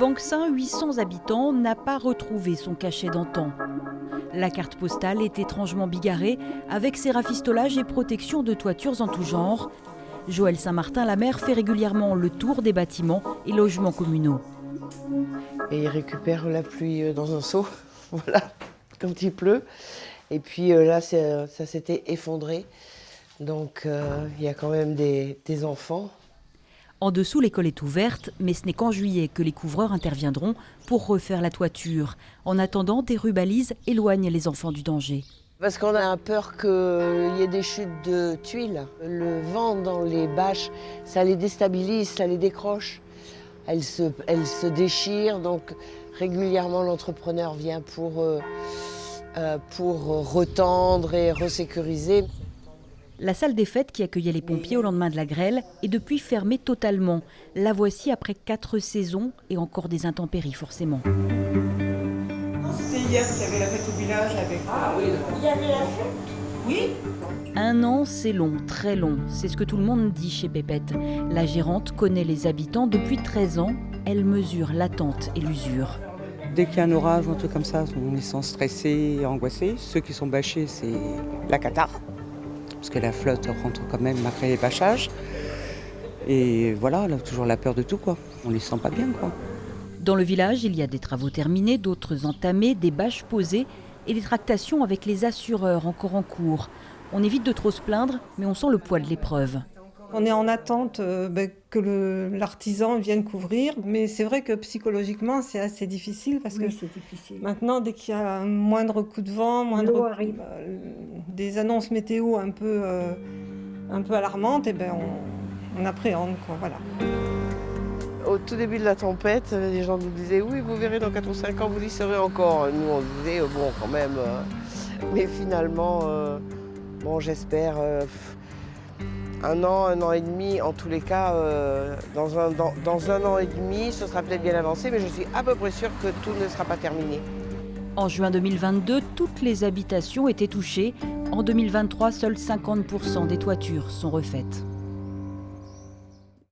Vangsin, 800 habitants, n'a pas retrouvé son cachet d'antan. La carte postale est étrangement bigarrée, avec ses rafistolages et protections de toitures en tout genre. Joël Saint-Martin, la maire, fait régulièrement le tour des bâtiments et logements communaux. Et il récupère la pluie dans un seau, voilà, quand il pleut. Et puis là, ça s'était effondré. Donc il y a quand même des enfants. En dessous, l'école est ouverte, mais ce n'est qu'en juillet que les couvreurs interviendront pour refaire la toiture. En attendant, des rubalises éloignent les enfants du danger. Parce qu'on a peur qu'il y ait des chutes de tuiles. Le vent dans les bâches, ça les déstabilise, ça les décroche. Elles se déchirent, donc régulièrement l'entrepreneur vient pour retendre et resécuriser. La salle des fêtes qui accueillait les pompiers au lendemain de la grêle est depuis fermée totalement. La voici après 4 saisons et encore des intempéries forcément. C'était hier qu'il y avait la fête au village avec... Ah oui, d'accord. Il y avait la fête? Oui. 1 an, c'est long, très long. C'est ce que tout le monde dit chez Pépette. La gérante connaît les habitants depuis 13 ans. Elle mesure l'attente et l'usure. Dès qu'il y a un orage ou un truc comme ça, on est sans stresser et angoissé. Ceux qui sont bâchés, c'est la catarrhe. Parce que la flotte rentre quand même après les bâchages. Et voilà, là, toujours la peur de tout, quoi. On les sent pas bien, quoi. Dans le village, il y a des travaux terminés, d'autres entamés, des bâches posées et des tractations avec les assureurs encore en cours. On évite de trop se plaindre, mais on sent le poids de l'épreuve. On est en attente que l'artisan vienne couvrir, mais c'est vrai que psychologiquement c'est assez difficile parce que maintenant dès qu'il y a un moindre coup de vent, des annonces météo un peu alarmantes, et on appréhende, quoi, voilà. Au tout début de la tempête, les gens nous disaient « oui, vous verrez dans 4 ou 5 ans, vous y serez encore ». Nous on disait « bon, quand même ». Mais finalement, j'espère 1 an et demi, en tous les cas, dans un an et demi, ce sera peut-être bien avancé, mais je suis à peu près sûre que tout ne sera pas terminé. En juin 2022, toutes les habitations étaient touchées. En 2023, seuls 50% des toitures sont refaites.